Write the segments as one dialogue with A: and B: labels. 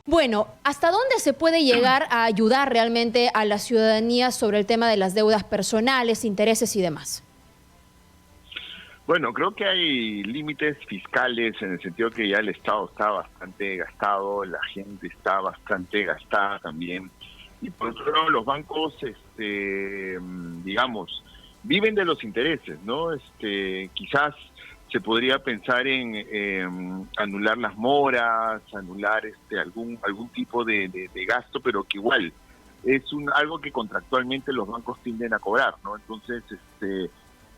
A: Bueno, ¿hasta dónde se puede llegar a ayudar realmente a la ciudadanía sobre el tema de las deudas personales, intereses y demás?
B: Bueno, creo que hay límites fiscales en el sentido que ya el Estado está bastante gastado, la gente está bastante gastada también. Y por otro lado, los bancos, digamos, viven de los intereses, ¿no? Quizás se podría pensar en anular las moras, anular algún tipo de gasto, pero que igual es algo que contractualmente los bancos tienden a cobrar, ¿no? Entonces,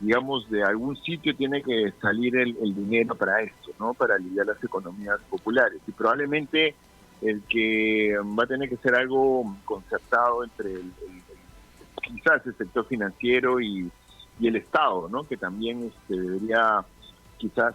B: digamos, de algún sitio tiene que salir el dinero para esto, ¿no? Para aliviar las economías populares. Y probablemente el que va a tener que ser algo concertado entre quizás el sector financiero y el Estado, ¿no? Que también debería quizás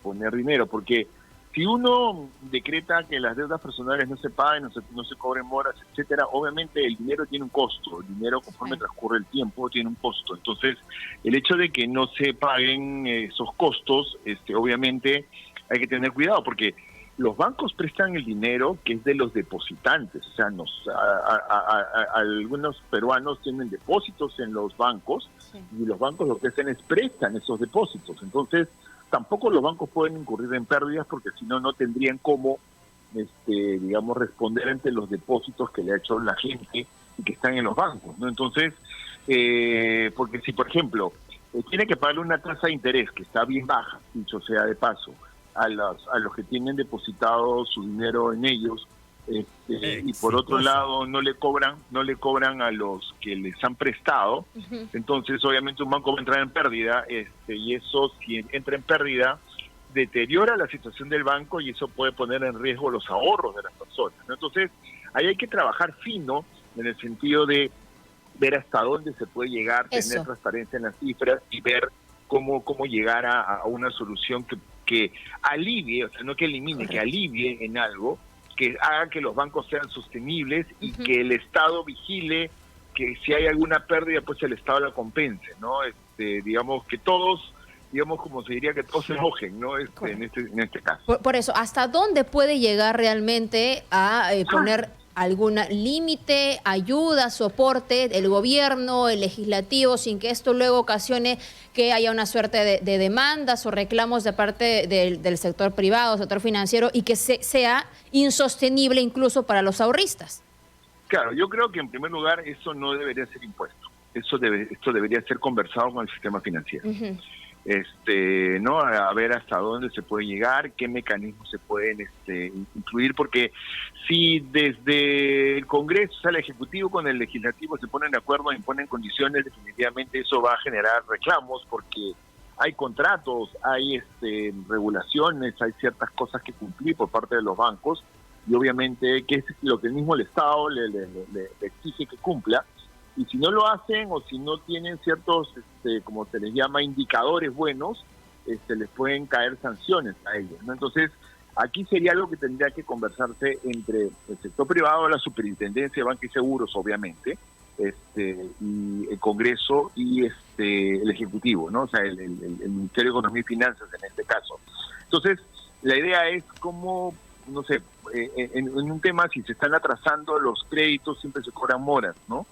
B: poner dinero, porque si uno decreta que las deudas personales no se paguen, no se cobren moras, etcétera, obviamente el dinero tiene un costo, el dinero conforme transcurre el tiempo tiene un costo. Entonces, el hecho de que no se paguen esos costos, obviamente hay que tener cuidado, porque los bancos prestan el dinero que es de los depositantes, o sea, algunos peruanos tienen depósitos en los bancos, sí, y los bancos lo que hacen es prestan esos depósitos. Entonces, tampoco los bancos pueden incurrir en pérdidas porque si no, no tendrían cómo, digamos, responder ante los depósitos que le ha hecho la gente y que están en los bancos, ¿no? Entonces, porque si, por ejemplo, tiene que pagarle una tasa de interés que está bien baja, dicho sea de paso, a los que tienen depositado su dinero en ellos, y por otro lado no le cobran a los que les han prestado. Entonces obviamente un banco va a entrar en pérdida, y eso, si entra en pérdida, deteriora la situación del banco y eso puede poner en riesgo los ahorros de las personas, ¿no? Entonces ahí hay que trabajar fino en el sentido de ver hasta dónde se puede llegar, tener transparencia en las cifras y ver cómo llegar a una solución que alivie, o sea, no que elimine, que alivie en algo, que haga que los bancos sean sostenibles y que el Estado vigile que si hay alguna pérdida, pues el Estado la compense, ¿no? Digamos que todos, digamos como se diría, que todos se enojen, ¿no? En este caso.
A: Por eso, ¿hasta dónde puede llegar realmente a poner algún límite, ayuda, soporte el gobierno, el legislativo, sin que esto luego ocasione que haya una suerte de demandas o reclamos de parte del sector privado, sector financiero, y que sea insostenible incluso para los ahorristas?
B: Claro, yo creo que en primer lugar eso no debería ser impuesto. Esto debería ser conversado con el sistema financiero. ¿No? A ver hasta dónde se puede llegar, qué mecanismos se pueden incluir, porque si desde el Congreso, o sea, el Ejecutivo con el Legislativo se ponen de acuerdo e imponen condiciones, definitivamente eso va a generar reclamos, porque hay contratos, hay regulaciones, hay ciertas cosas que cumplir por parte de los bancos, y obviamente que es lo que el mismo el Estado le exige que cumpla. Y si no lo hacen o si no tienen ciertos, como se les llama, indicadores buenos, les pueden caer sanciones a ellos, ¿no? Entonces, aquí sería algo que tendría que conversarse entre el sector privado, la Superintendencia de Banca y Seguros, obviamente, y el Congreso y el Ejecutivo, ¿no? O sea, el Ministerio de Economía y Finanzas en este caso. Entonces, la idea es cómo, no sé, en un tema, si se están atrasando los créditos, siempre se cobran moras, ¿no?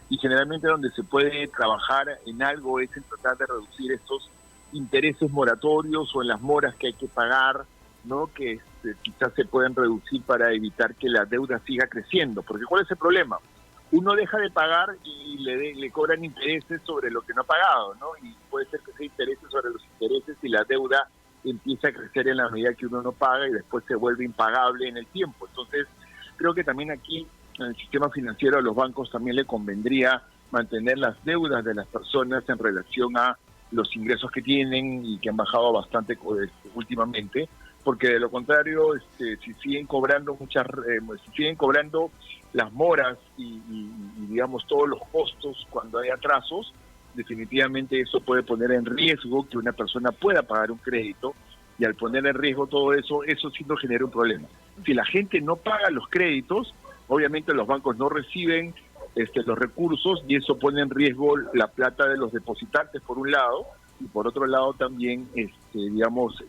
B: Y generalmente donde se puede trabajar en algo es en tratar de reducir estos intereses moratorios o en las moras que hay que pagar, ¿no? Que quizás se pueden reducir para evitar que la deuda siga creciendo. Porque ¿cuál es el problema? Uno deja de pagar y le cobran intereses sobre lo que no ha pagado, ¿no? Y puede ser que sea intereses sobre los intereses y la deuda empieza a crecer en la medida que uno no paga y después se vuelve impagable en el tiempo. Entonces, creo que también aquí en el sistema financiero a los bancos también le convendría mantener las deudas de las personas en relación a los ingresos que tienen y que han bajado bastante últimamente, porque de lo contrario, si siguen cobrando si siguen cobrando las moras y digamos todos los costos cuando hay atrasos, definitivamente eso puede poner en riesgo que una persona pueda pagar un crédito, y al poner en riesgo todo eso sí nos genera un problema. Si la gente no paga los créditos, obviamente los bancos no reciben los recursos y eso pone en riesgo la plata de los depositantes por un lado, y por otro lado también digamos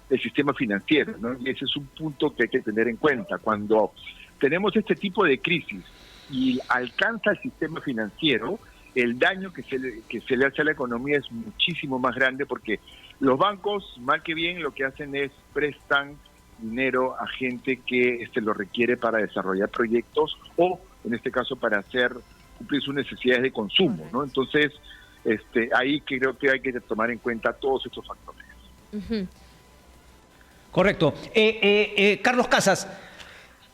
B: el sistema financiero, ¿no? Y ese es un punto que hay que tener en cuenta. Cuando tenemos este tipo de crisis y alcanza el sistema financiero, el daño que se le hace a la economía es muchísimo más grande, porque los bancos, mal que bien, lo que hacen es prestan dinero a gente que lo requiere para desarrollar proyectos o, en este caso, para cumplir sus necesidades de consumo, ¿no? Entonces, ahí creo que hay que tomar en cuenta todos estos factores.
A: Ujú.
C: Correcto. Carlos Casas,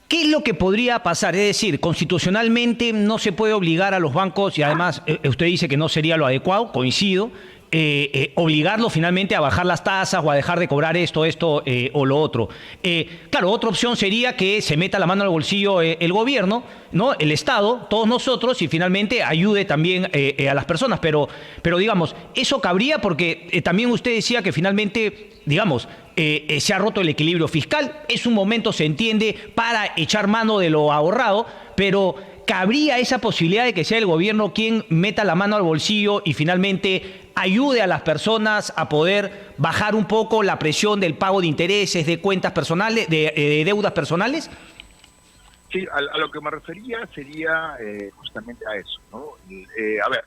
C: ¿qué es lo que podría pasar? Es decir, constitucionalmente no se puede obligar a los bancos, y además usted dice que no sería lo adecuado, coincido, obligarlos finalmente a bajar las tasas o a dejar de cobrar esto o lo otro. Claro, otra opción sería que se meta la mano al bolsillo el gobierno, ¿no? El Estado, todos nosotros, y finalmente ayude también a las personas. Pero digamos, eso cabría porque también usted decía que finalmente, digamos, se ha roto el equilibrio fiscal. Es un momento, se entiende, para echar mano de lo ahorrado, pero ¿cabría esa posibilidad de que sea el gobierno quien meta la mano al bolsillo y finalmente ayude a las personas a poder bajar un poco la presión del pago de intereses, de cuentas personales, de deudas personales?
B: Sí, a lo que me refería sería justamente a eso, ¿no? A ver,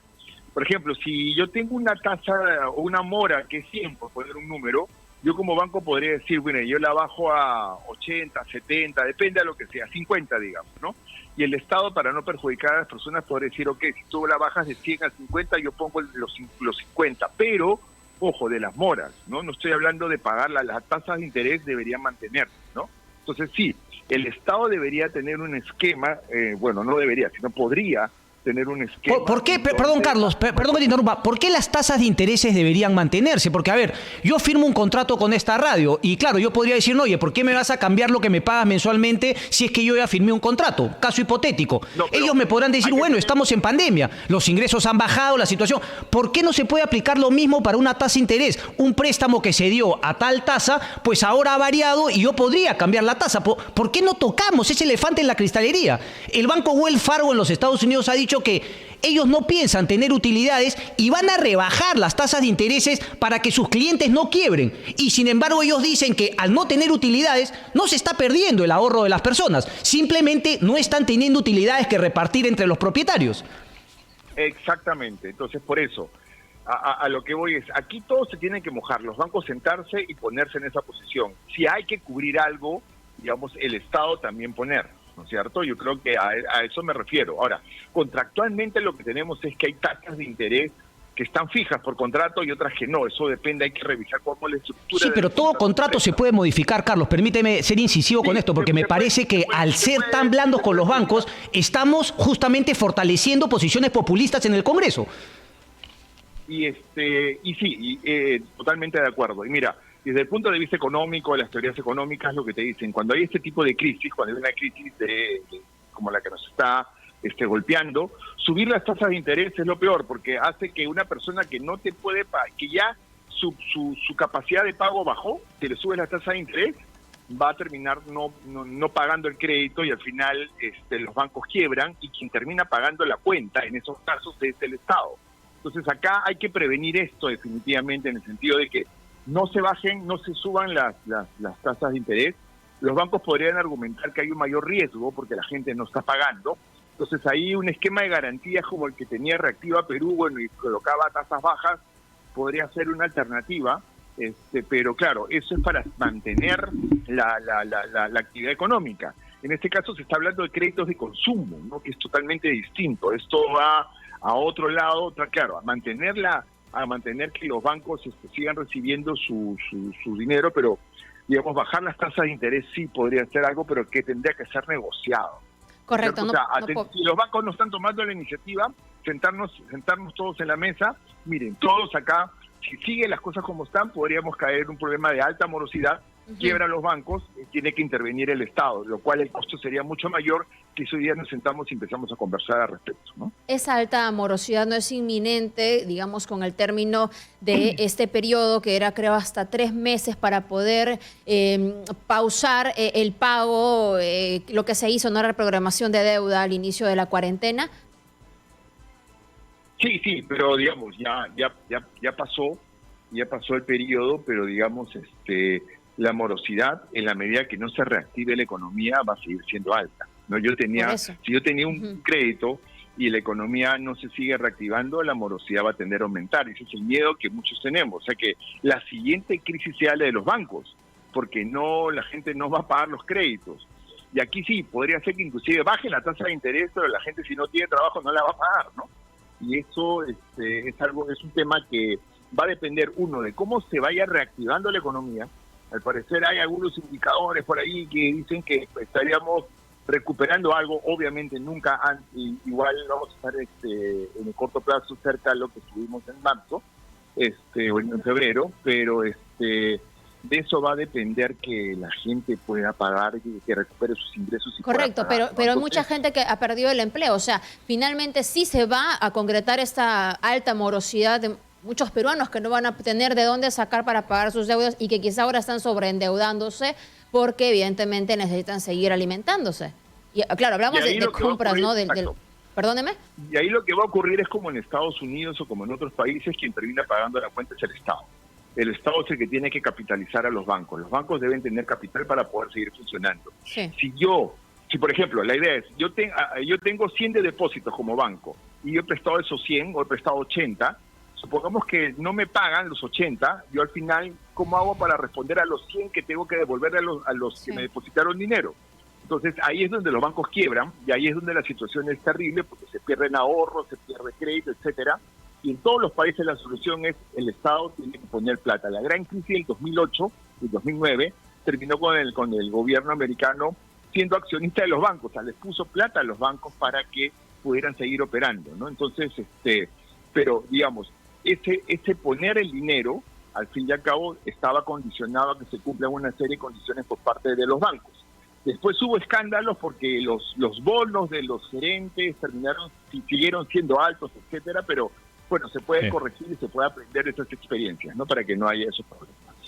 B: por ejemplo, si yo tengo una tasa o una mora que es 100, por poner un número, yo como banco podría decir, bueno, yo la bajo a 80, 70, depende de lo que sea, 50, digamos, ¿no? Y el Estado, para no perjudicar a las personas, podría decir, ok, si tú la bajas de 100 a 50, yo pongo los 50, pero, ojo, de las moras, ¿no? No estoy hablando de pagar las tasas de interés, deberían mantenerse, ¿no? Entonces, sí, el Estado debería tener un esquema, bueno, no debería, sino podría tener un esquema.
C: ¿Por qué? Perdón, Carlos, perdón que te interrumpa. ¿Por qué las tasas de intereses deberían mantenerse? Porque, a ver, yo firmo un contrato con esta radio y, claro, yo podría decir, no, oye, ¿por qué me vas a cambiar lo que me pagas mensualmente si es que yo ya firmé un contrato? Caso hipotético. No, ellos me podrán decir, bueno, estamos en pandemia, los ingresos han bajado, la situación. ¿Por qué no se puede aplicar lo mismo para una tasa de interés? Un préstamo que se dio a tal tasa, pues ahora ha variado y yo podría cambiar la tasa. ¿Por qué no tocamos ese elefante en la cristalería? El banco Wells Fargo en los Estados Unidos ha dicho que ellos no piensan tener utilidades y van a rebajar las tasas de intereses para que sus clientes no quiebren. Y sin embargo ellos dicen que al no tener utilidades no se está perdiendo el ahorro de las personas. Simplemente no están teniendo utilidades que repartir entre los propietarios.
B: Exactamente. Entonces, por eso, a lo que voy es, aquí todos se tienen que mojar, los bancos sentarse y ponerse en esa posición. Si hay que cubrir algo, digamos, el Estado también poner, ¿no es cierto? Yo creo que a eso me refiero. Ahora, contractualmente lo que tenemos es que hay tasas de interés que están fijas por contrato y otras que no. Eso depende, hay que revisar cómo es la estructura.
C: Sí, pero todo contrato se puede modificar, Carlos. Permíteme ser incisivo con esto, porque me parece que al ser tan blandos con los bancos, estamos justamente fortaleciendo posiciones populistas en el Congreso. Y
B: sí, totalmente de acuerdo. Y mira, desde el punto de vista económico, las teorías económicas lo que te dicen, cuando hay este tipo de crisis, cuando hay una crisis como la que nos está golpeando, subir las tasas de interés es lo peor, porque hace que una persona que no te puede pagar, que ya su capacidad de pago bajó, si le subes la tasa de interés, va a terminar no pagando el crédito y al final los bancos quiebran y quien termina pagando la cuenta en esos casos es el Estado. Entonces acá hay que prevenir esto definitivamente, en el sentido de que no se bajen, no se suban las tasas de interés. Los bancos podrían argumentar que hay un mayor riesgo porque la gente no está pagando. Entonces ahí un esquema de garantías como el que tenía Reactiva Perú, bueno, y colocaba tasas bajas, podría ser una alternativa, pero claro, eso es para mantener la actividad económica. En este caso se está hablando de créditos de consumo, ¿no? Que es totalmente distinto. Esto va a otro lado, claro, a mantener que los bancos sigan recibiendo su dinero, pero digamos bajar las tasas de interés sí podría ser algo, pero que tendría que ser negociado.
A: Correcto.
B: O sea, si los bancos no están tomando la iniciativa, sentarnos todos en la mesa, miren, todos acá, si siguen las cosas como están, podríamos caer en un problema de alta morosidad, quiebra los bancos, tiene que intervenir el Estado, lo cual el costo sería mucho mayor que si hoy día nos sentamos y empezamos a conversar al respecto, ¿no?
A: Esa alta morosidad no es inminente, digamos, con el término de este periodo, que era, creo, hasta 3 meses para poder pausar el pago, lo que se hizo, ¿no? Reprogramación de deuda al inicio de la cuarentena.
B: Sí, pero digamos, ya pasó el periodo, pero digamos, la morosidad, en la medida que no se reactive la economía, va a seguir siendo alta. ¿No? Si yo tenía un crédito y la economía no se sigue reactivando, la morosidad va a tender a aumentar. Ese es el miedo que muchos tenemos. O sea, que la siguiente crisis sea la de los bancos, porque la gente no va a pagar los créditos. Y aquí sí, podría ser que inclusive baje la tasa de interés, pero la gente, si no tiene trabajo, no la va a pagar, ¿no? Y eso es un tema que va a depender, uno, de cómo se vaya reactivando la economía. Al parecer hay algunos indicadores por ahí que dicen que estaríamos recuperando algo. Obviamente nunca igual vamos a estar en el corto plazo cerca de lo que estuvimos en marzo o en febrero, pero de eso va a depender que la gente pueda pagar y que recupere sus ingresos.
A: Correcto,
B: pagar,
A: pero hay mucha gente que ha perdido el empleo. O sea, finalmente sí se va a concretar esta alta morosidad de muchos peruanos que no van a tener de dónde sacar para pagar sus deudas y que quizá ahora están sobreendeudándose porque evidentemente necesitan seguir alimentándose. Y claro, hablamos de compras, ¿no? Perdóneme.
B: Y ahí lo que va a ocurrir es como en Estados Unidos o como en otros países, quien termina pagando la cuenta es el Estado. El Estado es el que tiene que capitalizar a los bancos. Los bancos deben tener capital para poder seguir funcionando.
A: Sí.
B: Si por ejemplo, la idea es, yo tengo 100 de depósitos como banco y yo he prestado esos 100 o he prestado 80, supongamos que no me pagan los 80, yo al final, ¿cómo hago para responder a los 100 que tengo que devolverle a los que me depositaron dinero? Entonces ahí es donde los bancos quiebran y ahí es donde la situación es terrible porque se pierden ahorros, se pierde crédito, etcétera. Y en todos los países la solución es el Estado tiene que poner plata. La gran crisis del 2008 y 2009 terminó con el gobierno americano siendo accionista de los bancos, o sea, les puso plata a los bancos para que pudieran seguir operando, ¿no? Entonces, pero digamos, ese poner el dinero, al fin y al cabo, estaba condicionado a que se cumplan una serie de condiciones por parte de los bancos. Después hubo escándalos porque los bonos de los gerentes siguieron siendo altos, etcétera, pero bueno, se puede corregir y se puede aprender de esas experiencias, ¿no? Para que no haya esos problemas.